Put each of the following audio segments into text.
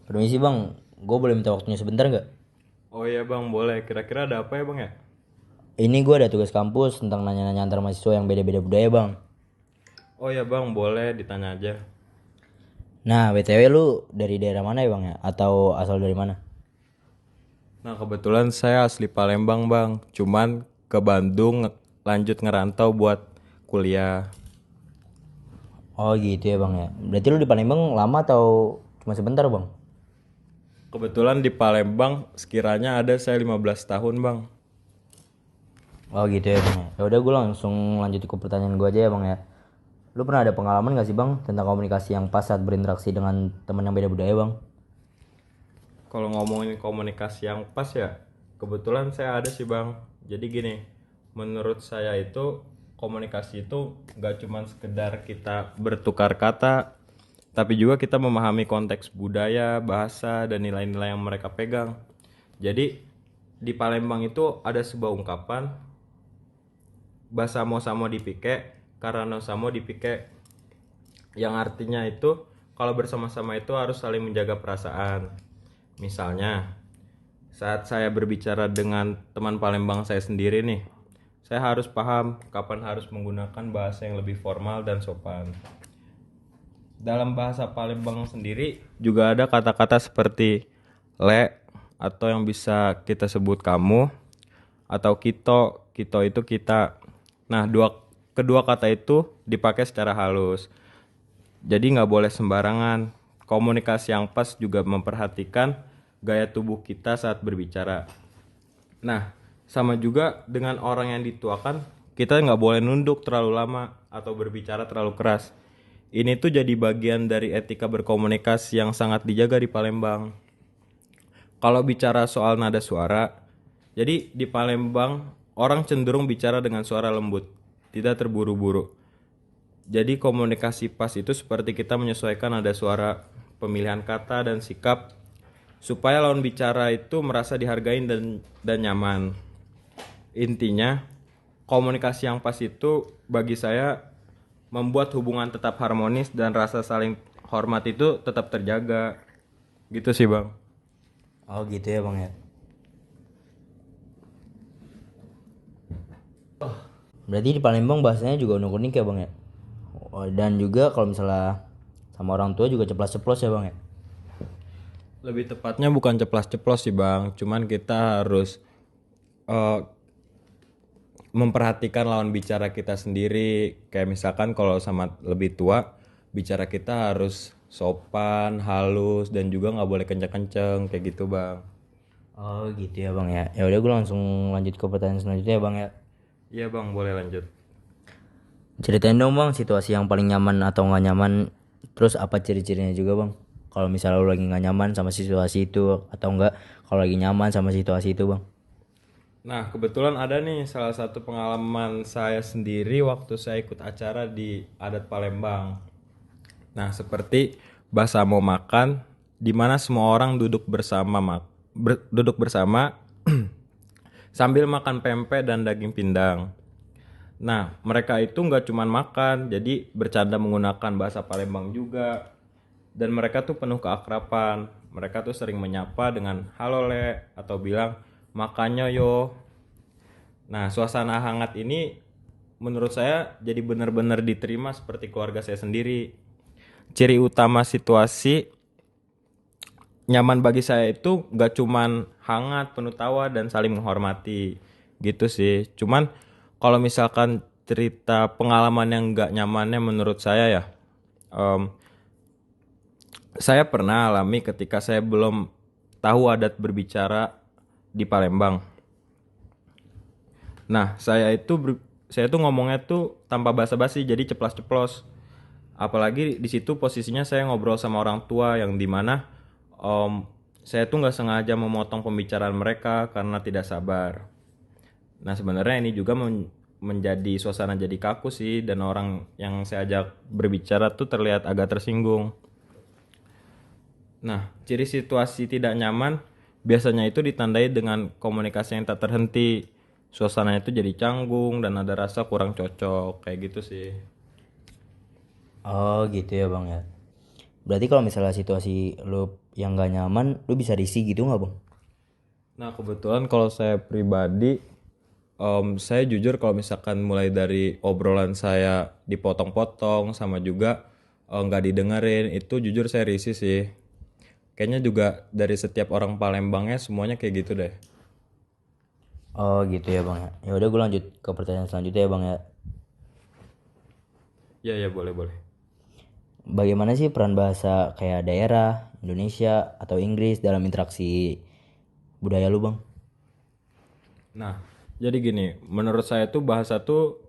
Permisi bang, gue boleh minta waktunya sebentar nggak? Oh iya bang, boleh. Kira-kira ada apa ya bang ya? Ini gue ada tugas kampus tentang nanya-nanya antar mahasiswa yang beda-beda budaya bang. Oh iya bang, boleh ditanya aja. Nah, BTW lu dari daerah mana ya bang ya? Atau asal dari mana? Nah kebetulan saya asli Palembang bang. Cuman ke Bandung lanjut ngerantau buat kuliah. Oh gitu ya bang ya. Berarti lu di Palembang lama atau cuma sebentar bang? Kebetulan di Palembang sekiranya ada saya 15 tahun bang. Oh gitu ya bang ya. Ya udah gue langsung lanjut ke pertanyaan gue aja ya bang ya. Lu pernah ada pengalaman gak sih bang tentang komunikasi yang pas saat berinteraksi dengan teman yang beda budaya bang? Kalau ngomongin komunikasi yang pas ya, kebetulan saya ada sih bang. Jadi gini, menurut saya itu komunikasi itu gak cuman sekedar kita bertukar kata, tapi juga kita memahami konteks budaya, bahasa, dan nilai-nilai yang mereka pegang. Jadi di Palembang itu ada sebuah ungkapan, basamo samo dipike, karano samo dipike, yang artinya itu kalau bersama-sama itu harus saling menjaga perasaan. Misalnya, saat saya berbicara dengan teman Palembang saya sendiri nih, saya harus paham kapan harus menggunakan bahasa yang lebih formal dan sopan. Dalam bahasa Palembang sendiri juga ada kata-kata seperti le atau yang bisa kita sebut kamu atau kito. Kito itu kita. Nah, kedua kata itu dipakai secara halus. Jadi nggak boleh sembarangan. Komunikasi yang pas juga memperhatikan gaya tubuh kita saat berbicara. Nah, sama juga dengan orang yang dituakan, kita nggak boleh nunduk terlalu lama atau berbicara terlalu keras. Ini tuh jadi bagian dari etika berkomunikasi yang sangat dijaga di Palembang. Kalau bicara soal nada suara, jadi di Palembang orang cenderung bicara dengan suara lembut, tidak terburu-buru. Jadi komunikasi pas itu seperti kita menyesuaikan nada suara, pemilihan kata dan sikap supaya lawan bicara itu merasa dihargain dan nyaman. Intinya, komunikasi yang pas itu bagi saya membuat hubungan tetap harmonis dan rasa saling hormat itu tetap terjaga. Gitu sih, Bang. Oh gitu ya bang ya. Berarti di Palembang bahasanya juga unik-unik ya bang ya. Oh, dan juga kalau misalnya sama orang tua juga ceplas-ceplos ya bang ya. Lebih tepatnya bukan ceplas-ceplos sih, Bang. Cuman kita harus eh, memperhatikan lawan bicara kita sendiri. Kayak misalkan kalau sama lebih tua, bicara kita harus sopan, halus, dan juga nggak boleh kenceng-kenceng kayak gitu, Bang. Oh gitu ya bang ya. Ya udah gue langsung lanjut ke pertanyaan selanjutnya ya bang ya. Iya, Bang, boleh lanjut. Ceritain dong bang situasi yang paling nyaman atau nggak nyaman. Terus apa ciri-cirinya juga bang. Kalau misalnya lu lagi nggak nyaman sama situasi itu atau enggak kalau lagi nyaman sama situasi itu bang. Nah, kebetulan ada nih salah satu pengalaman saya sendiri waktu saya ikut acara di adat Palembang. Nah, seperti bahasa mau makan, di mana semua orang duduk bersama sambil makan pempek dan daging pindang. Nah, mereka itu nggak cuman makan, jadi bercanda menggunakan bahasa Palembang juga. Dan mereka tuh penuh keakraban. Mereka tuh sering menyapa dengan halo le atau bilang makannya yo. Nah, suasana hangat ini menurut saya jadi benar-benar diterima seperti keluarga saya sendiri. Ciri utama situasi nyaman bagi saya itu gak cuman hangat, penuh tawa, dan saling menghormati. Gitu sih. Cuman kalau misalkan cerita pengalaman yang gak nyamannya menurut saya ya, em, saya pernah alami ketika saya belum tahu adat berbicara di Palembang. Nah, saya tuh ngomongnya tuh tanpa basa-basi, jadi ceplas-ceplos. Apalagi di situ posisinya saya ngobrol sama orang tua yang dimana om saya tuh nggak sengaja memotong pembicaraan mereka karena tidak sabar. Nah, sebenarnya ini juga menjadi suasana jadi kaku sih dan orang yang saya ajak berbicara tuh terlihat agak tersinggung. Nah, ciri situasi tidak nyaman biasanya itu ditandai dengan komunikasi yang tak terhenti. Suasananya itu jadi canggung dan ada rasa kurang cocok, kayak gitu sih. Oh gitu ya bang ya. Berarti kalau misalnya situasi lu yang gak nyaman, lu bisa risih gitu nggak bang? Nah, kebetulan kalau saya pribadi, saya jujur kalau misalkan mulai dari obrolan saya dipotong-potong sama juga nggak didengerin, itu jujur saya risih sih. Kayaknya juga dari setiap orang Palembangnya semuanya kayak gitu deh. Oh gitu ya bang ya. Ya udah gue lanjut ke pertanyaan selanjutnya ya bang ya. Iya, ya boleh boleh. Bagaimana sih peran bahasa kayak daerah, Indonesia atau Inggris dalam interaksi budaya lu bang? Nah, jadi gini, menurut saya tuh bahasa tuh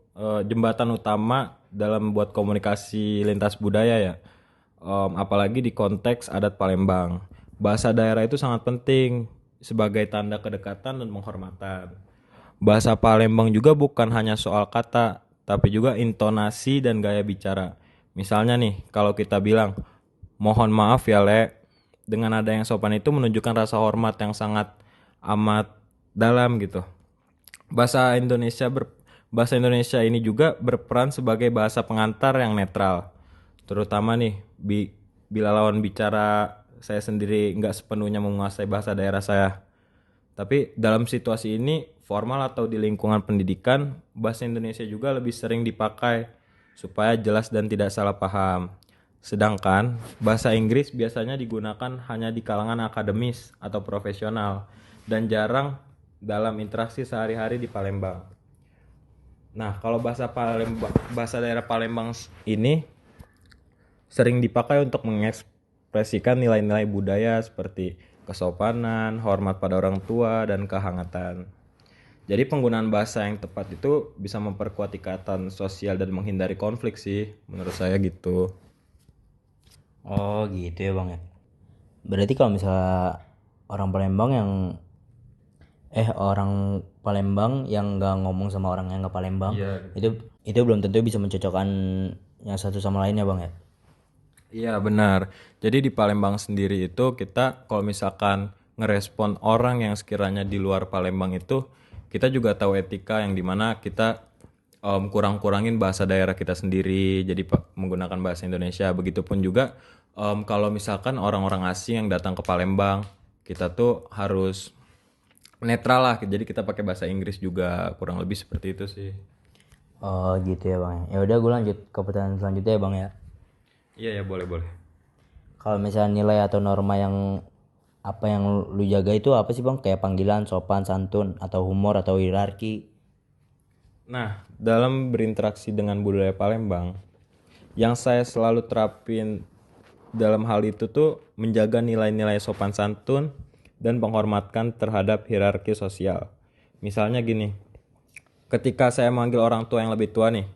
jembatan utama dalam buat komunikasi lintas budaya ya. Apalagi di konteks adat Palembang. Bahasa daerah itu sangat penting sebagai tanda kedekatan dan penghormatan. Bahasa Palembang juga bukan hanya soal kata, tapi juga intonasi dan gaya bicara. Misalnya nih, kalau kita bilang, mohon maaf ya Le, dengan nada yang sopan itu menunjukkan rasa hormat yang sangat amat dalam gitu. Bahasa Indonesia Bahasa Indonesia ini juga berperan sebagai bahasa pengantar yang netral. Terutama nih bila lawan bicara saya sendiri nggak sepenuhnya menguasai bahasa daerah saya. Tapi dalam situasi ini formal atau di lingkungan pendidikan, bahasa Indonesia juga lebih sering dipakai supaya jelas dan tidak salah paham. Sedangkan bahasa Inggris biasanya digunakan hanya di kalangan akademis atau profesional dan jarang dalam interaksi sehari-hari di Palembang. Nah, kalau bahasa daerah Palembang ini sering dipakai untuk mengekspresikan nilai-nilai budaya seperti kesopanan, hormat pada orang tua, dan kehangatan. Jadi penggunaan bahasa yang tepat itu bisa memperkuat ikatan sosial dan menghindari konflik sih, menurut saya gitu. Oh gitu ya bang ya. Berarti kalau misalnya orang Palembang yang orang Palembang yang nggak ngomong sama orang yang nggak Palembang, Iya. itu belum tentu bisa mencocokkan yang satu sama lainnya bang ya. Iya benar. Jadi di Palembang sendiri itu kita kalau misalkan ngerespon orang yang sekiranya di luar Palembang itu kita juga tahu etika yang dimana kita kurang-kurangin bahasa daerah kita sendiri jadi menggunakan bahasa Indonesia. Begitupun juga kalau misalkan orang-orang asing yang datang ke Palembang kita tuh harus netral lah. Jadi kita pakai bahasa Inggris juga kurang lebih seperti itu sih. Oh gitu ya bang ya. Ya udah gue lanjut ke pertanyaan selanjutnya ya bang ya. Iya ya boleh boleh. Kalau misalnya nilai atau norma yang apa yang lu jaga itu apa sih bang? Kayak panggilan, sopan, santun, atau humor atau hierarki? Nah, dalam berinteraksi dengan budaya Palembang, yang saya selalu terapin dalam hal itu tuh menjaga nilai-nilai sopan santun dan penghormatan terhadap hierarki sosial. Misalnya gini, ketika saya manggil orang tua yang lebih tua nih,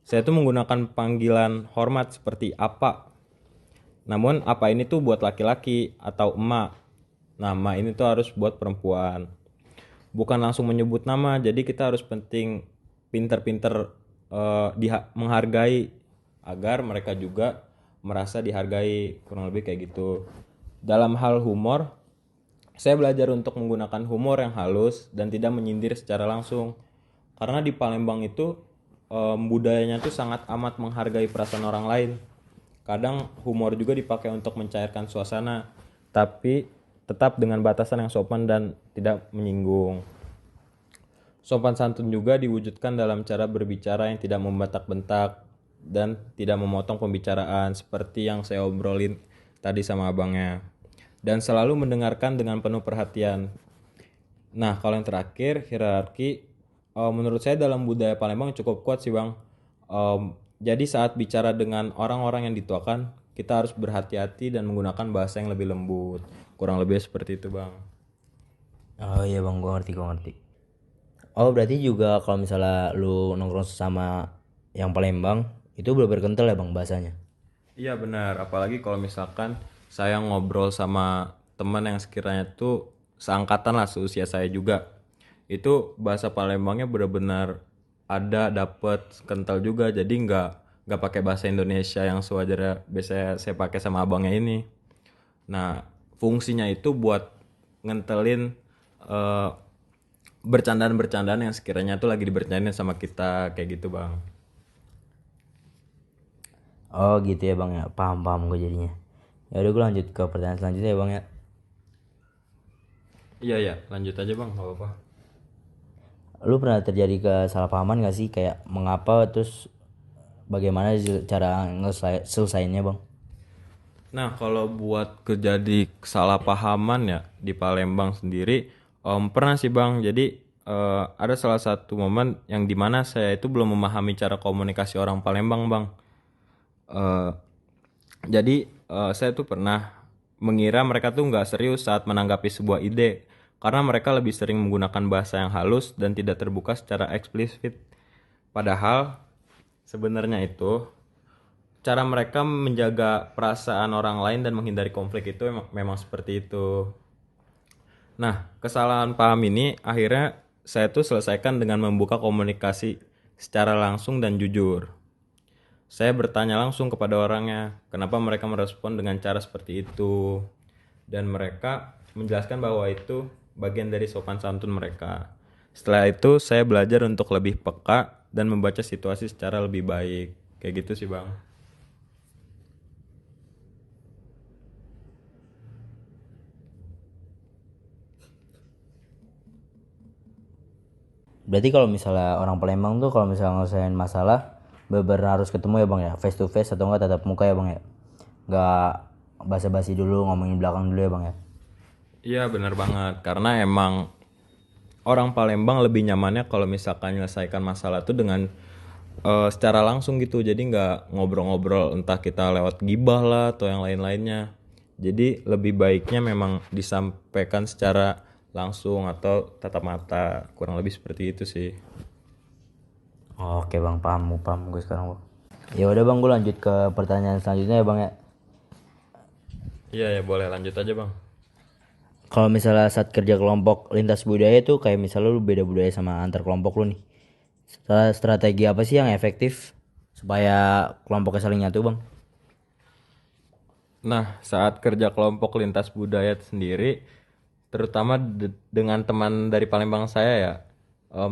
saya tuh menggunakan panggilan hormat seperti apa. Namun apa ini tuh buat laki-laki atau emak. Nah, emak ini tuh harus buat perempuan. Bukan langsung menyebut nama, jadi kita harus pinter-pinter menghargai agar mereka juga merasa dihargai, kurang lebih kayak gitu. Dalam hal humor, saya belajar untuk menggunakan humor yang halus dan tidak menyindir secara langsung. Karena di Palembang itu budayanya tuh sangat amat menghargai perasaan orang lain. Kadang humor juga dipakai untuk mencairkan suasana, tapi tetap dengan batasan yang sopan dan tidak menyinggung. Sopan santun juga diwujudkan dalam cara berbicara yang tidak membentak-bentak dan tidak memotong pembicaraan seperti yang saya obrolin tadi sama abangnya. Dan selalu mendengarkan dengan penuh perhatian. Nah, kalau yang terakhir, hierarki, menurut saya dalam budaya Palembang cukup kuat sih bang. Jadi saat bicara dengan orang-orang yang dituakan, kita harus berhati-hati dan menggunakan bahasa yang lebih lembut. Kurang lebih seperti itu bang. Oh iya bang, gue ngerti. Oh berarti juga kalau misalnya lu nongkrong sama yang Palembang, itu bener-bener kental ya bang bahasanya? Iya benar, apalagi kalau misalkan saya ngobrol sama teman yang sekiranya tuh seangkatan lah seusia saya juga. Itu bahasa Palembangnya benar-benar ada dapet kental juga, jadi nggak pakai bahasa Indonesia yang sewajarnya biasanya saya pakai sama abangnya ini. Nah, fungsinya itu buat ngentelin eh, bercandaan-bercandaan yang sekiranya tuh lagi dibercandain sama kita kayak gitu bang. Oh gitu ya bang ya, paham gue jadinya. Ya udah gue lanjut ke pertanyaan selanjutnya ya bang ya. Iya, lanjut aja bang, gak apa-apa. Lu pernah terjadi kesalahpahaman gak sih, kayak mengapa, terus bagaimana cara selesainya bang? Nah, kalau buat terjadi kesalahpahaman ya di Palembang sendiri, pernah sih Bang. Jadi ada salah satu momen yang dimana saya itu belum memahami cara komunikasi orang Palembang, Bang. Eh, jadi saya tuh pernah mengira mereka tuh nggak serius saat menanggapi sebuah ide, karena mereka lebih sering menggunakan bahasa yang halus dan tidak terbuka secara eksplisit. Padahal sebenarnya itu cara mereka menjaga perasaan orang lain dan menghindari konflik itu memang seperti itu. Nah, kesalahan paham ini akhirnya saya tuh selesaikan dengan membuka komunikasi secara langsung dan jujur. Saya bertanya langsung kepada orangnya, kenapa mereka merespon dengan cara seperti itu. Dan mereka menjelaskan bahwa itu bagian dari sopan santun mereka. Setelah itu, saya belajar untuk lebih peka dan membaca situasi secara lebih baik. Kayak gitu sih, Bang. Berarti kalau misalnya orang Palembang tuh kalau misalnya ngelesain masalah benar harus ketemu ya bang ya, face to face atau enggak tatap muka ya bang ya, nggak basa-basi dulu, ngomongin belakang dulu ya bang ya. Iya, benar banget. Karena emang orang Palembang lebih nyamannya kalau misalkan menyelesaikan masalah tuh dengan secara langsung gitu, jadi nggak ngobrol-ngobrol entah kita lewat gibah lah atau yang lain-lainnya. Jadi lebih baiknya memang disampaikan secara langsung atau tatap mata, kurang lebih seperti itu sih. Oke bang, paham gue sekarang bang. Ya udah bang, gue lanjut ke pertanyaan selanjutnya ya bang ya. Iya ya, boleh lanjut aja bang. Kalau misalnya saat kerja kelompok lintas budaya tuh kayak misalnya lu beda budaya sama antar kelompok lu nih, strategi apa sih yang efektif supaya kelompoknya saling nyatu bang? Nah, saat kerja kelompok lintas budaya sendiri, terutama dengan teman dari Palembang saya ya,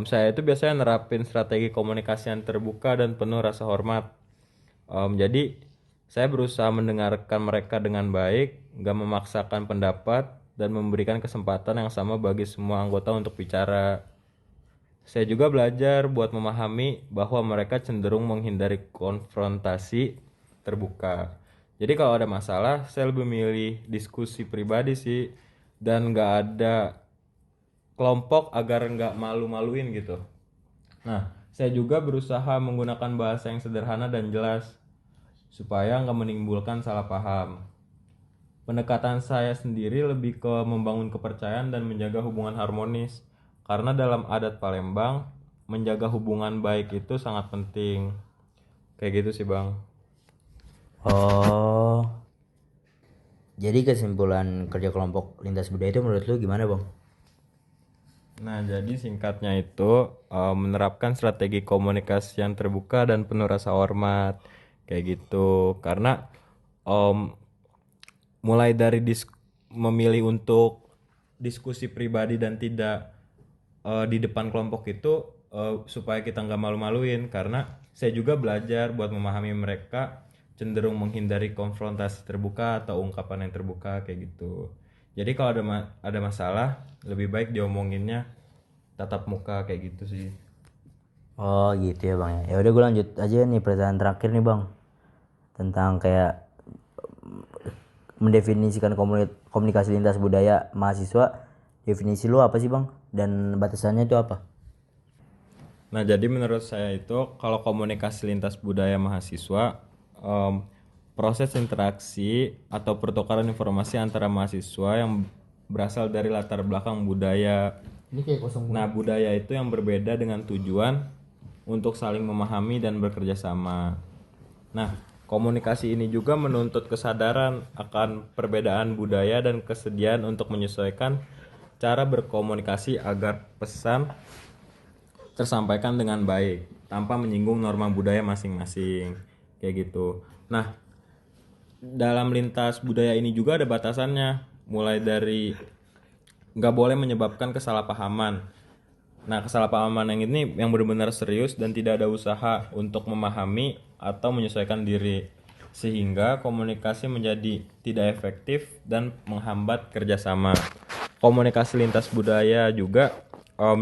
saya itu biasanya nerapin strategi komunikasi yang terbuka dan penuh rasa hormat. Jadi, saya berusaha mendengarkan mereka dengan baik, gak memaksakan pendapat, dan memberikan kesempatan yang sama bagi semua anggota untuk bicara. Saya juga belajar buat memahami bahwa mereka cenderung menghindari konfrontasi terbuka. Jadi kalau ada masalah, saya lebih memilih diskusi pribadi sih, dan nggak ada kelompok agar nggak malu-maluin gitu. Nah, saya juga berusaha menggunakan bahasa yang sederhana dan jelas supaya nggak menimbulkan salah paham. Pendekatan saya sendiri lebih ke membangun kepercayaan dan menjaga hubungan harmonis. Karena dalam adat Palembang, menjaga hubungan baik itu sangat penting. Kayak gitu sih, Bang. Oh, jadi kesimpulan kerja kelompok lintas budaya itu menurut lu gimana bang? Nah, jadi singkatnya itu menerapkan strategi komunikasi yang terbuka dan penuh rasa hormat. Kayak gitu. Karena em, mulai dari memilih untuk diskusi pribadi dan tidak di depan kelompok itu, supaya kita nggak malu-maluin, karena saya juga belajar buat memahami mereka cenderung menghindari konfrontasi terbuka atau ungkapan yang terbuka kayak gitu. Jadi kalau ada masalah lebih baik diomonginnya tatap muka kayak gitu sih. Oh gitu ya bang ya. Ya udah gue lanjut aja nih pertanyaan terakhir nih bang, tentang kayak mendefinisikan komunikasi lintas budaya mahasiswa. Definisi lu apa sih bang? Dan batasannya itu apa? Nah, jadi menurut saya itu kalau komunikasi lintas budaya mahasiswa, em, proses interaksi atau pertukaran informasi antara mahasiswa yang berasal dari latar belakang budaya. Ini kayak kosong. Nah, budaya itu yang berbeda dengan tujuan untuk saling memahami dan bekerja sama. Nah, komunikasi ini juga menuntut kesadaran akan perbedaan budaya dan kesediaan untuk menyesuaikan cara berkomunikasi agar pesan tersampaikan dengan baik tanpa menyinggung norma budaya masing-masing kayak gitu. Nah, dalam lintas budaya ini juga ada batasannya, mulai dari nggak boleh menyebabkan kesalahpahaman. Nah, kesalahpahaman yang ini yang benar-benar serius dan tidak ada usaha untuk memahami atau menyesuaikan diri. sehingga komunikasi menjadi tidak efektif dan menghambat kerjasama. Komunikasi lintas budaya juga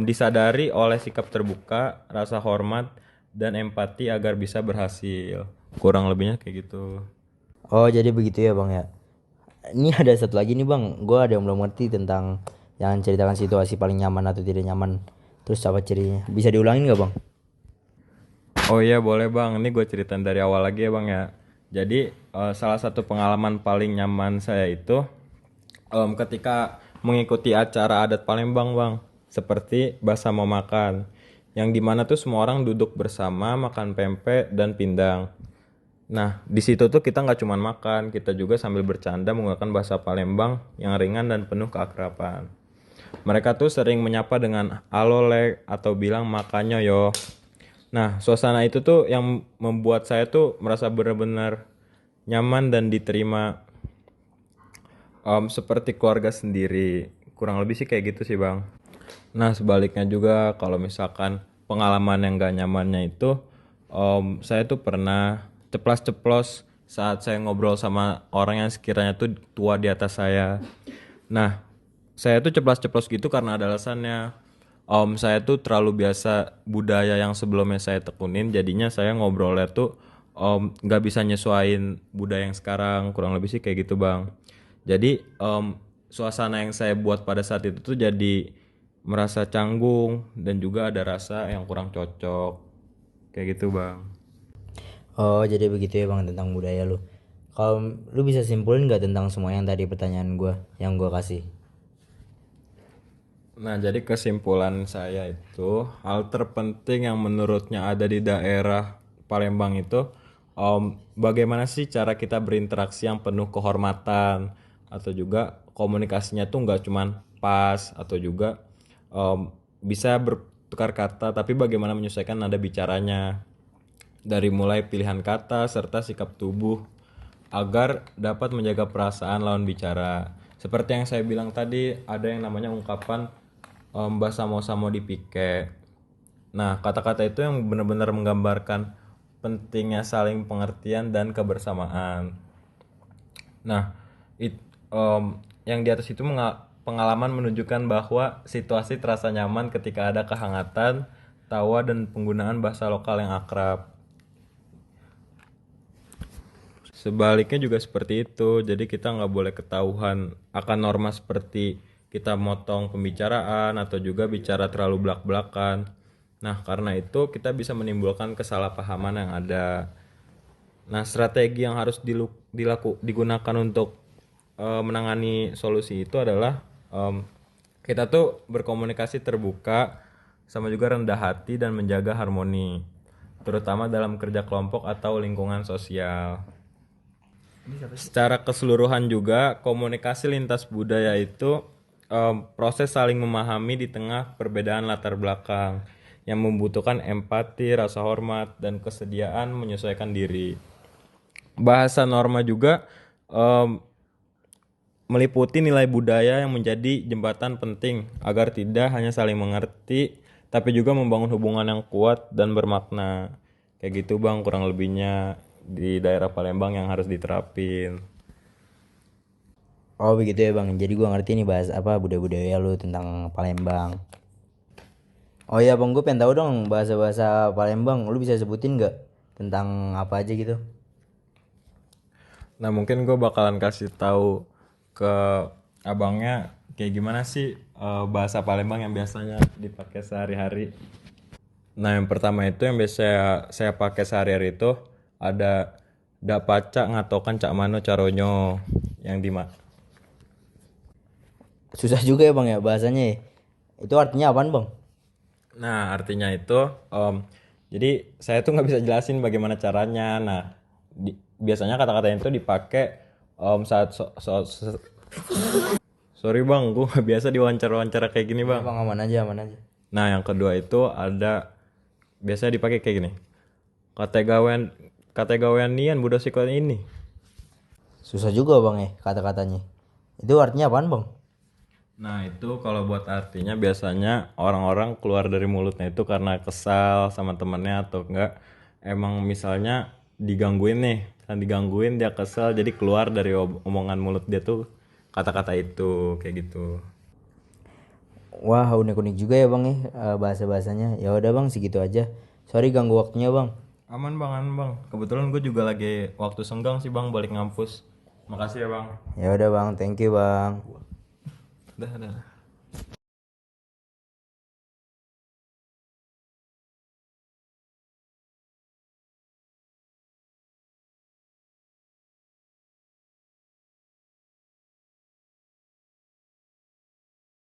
disadari oleh sikap terbuka, rasa hormat, dan empati agar bisa berhasil. Kurang lebihnya kayak gitu. Oh jadi begitu ya bang ya. Ini ada satu lagi nih bang, gue ada yang belum ngerti tentang yang ceritakan situasi paling nyaman atau tidak nyaman. Terus apa cirinya? Bisa diulangin nggak bang? Oh iya boleh bang, ini gue ceritain dari awal lagi ya bang ya. Jadi salah satu pengalaman paling nyaman saya itu ketika mengikuti acara adat Palembang bang, seperti Bahasa Mau Makan, yang dimana tuh semua orang duduk bersama makan pempek dan pindang. Nah di situ tuh kita nggak cuma makan, kita juga sambil bercanda menggunakan bahasa Palembang yang ringan dan penuh keakraban. Mereka tuh sering menyapa dengan alolek atau bilang makannya yo. Nah, suasana itu tuh yang membuat saya tuh merasa benar-benar nyaman dan diterima seperti keluarga sendiri. Kurang lebih sih kayak gitu sih, Bang. Nah, sebaliknya juga kalau misalkan pengalaman yang gak nyamannya itu, saya tuh pernah ceplas-ceplos saat saya ngobrol sama orang yang sekiranya tuh tua di atas saya. Nah, saya tuh ceplas-ceplos gitu karena ada alasannya. Saya tuh terlalu biasa budaya yang sebelumnya saya tekunin, jadinya saya ngobrolnya tuh nggak bisa nyesuaiin budaya yang sekarang. Kurang lebih sih kayak gitu bang. Jadi suasana yang saya buat pada saat itu tuh jadi merasa canggung dan juga ada rasa yang kurang cocok kayak gitu bang. Oh jadi begitu ya bang tentang budaya lu. Kalau lu bisa simpulin nggak tentang semua yang tadi pertanyaan gue yang gue kasih? Nah, jadi kesimpulan saya itu hal terpenting yang menurutnya ada di daerah Palembang itu bagaimana sih cara kita berinteraksi yang penuh kehormatan atau juga komunikasinya tuh nggak cuman pas atau juga bisa bertukar kata tapi bagaimana menyesuaikan nada bicaranya dari mulai pilihan kata serta sikap tubuh agar dapat menjaga perasaan lawan bicara. Seperti yang saya bilang tadi, ada yang namanya ungkapan basamo-samo dipike. Nah, kata-kata itu yang benar-benar menggambarkan pentingnya saling pengertian dan kebersamaan. Nah, yang di atas itu pengalaman menunjukkan bahwa situasi terasa nyaman ketika ada kehangatan, tawa dan penggunaan bahasa lokal yang akrab. Sebaliknya juga seperti itu, jadi kita nggak boleh ketahuan akan norma seperti kita motong pembicaraan atau juga bicara terlalu belak-belakan. Nah, karena itu kita bisa menimbulkan kesalahpahaman yang ada. Nah, strategi yang harus digunakan untuk menangani solusi itu adalah kita tuh berkomunikasi terbuka, sama juga rendah hati dan menjaga harmoni, terutama dalam kerja kelompok atau lingkungan sosial. Secara keseluruhan juga komunikasi lintas budaya itu proses saling memahami di tengah perbedaan latar belakang yang membutuhkan empati, rasa hormat, dan kesediaan menyesuaikan diri. Bahasa norma juga meliputi nilai budaya yang menjadi jembatan penting agar tidak hanya saling mengerti tapi juga membangun hubungan yang kuat dan bermakna. Kayak gitu bang kurang lebihnya di daerah Palembang yang harus diterapin. Oh begitu ya bang. Jadi gue ngerti nih bahas apa budaya-budaya lu tentang Palembang. Oh iya bang, gue pengen tahu dong bahasa-bahasa Palembang. Lu bisa sebutin nggak tentang apa aja gitu? Nah mungkin gue bakalan kasih tahu ke abangnya kayak gimana sih bahasa Palembang yang biasanya dipakai sehari-hari. Nah yang pertama itu yang biasa saya pakai sehari-hari itu ada dapaca ngatokan cak mano caronyo yang di Susah juga ya bang ya bahasanya ya. Itu artinya apaan bang? Nah, artinya itu, jadi saya tuh nggak bisa jelasin bagaimana caranya. Nah, biasanya kata-kata itu dipakai saat sorry bang, gue nggak biasa diwawancara-wawancara kayak gini bang. Bang aman aja aman aja. Nah, yang kedua itu ada biasanya dipakai kayak gini. Kategawean nian budak sikon ini. Susah juga bang ya kata-katanya. Itu artinya apaan bang? Nah itu kalau buat artinya biasanya orang-orang keluar dari mulutnya itu karena kesal sama temennya atau enggak emang misalnya digangguin nih Kan digangguin dia kesel, jadi keluar dari omongan mulut dia tuh kata-kata itu kayak gitu. Wah, unik-unik juga ya bang nih bahasa-bahasanya. Ya udah bang, segitu aja. Sorry ganggu waktunya bang. Aman bang. Kebetulan gue juga lagi waktu senggang sih bang, balik ngampus. Makasih ya bang. Ya udah bang, thank you bang. Dah.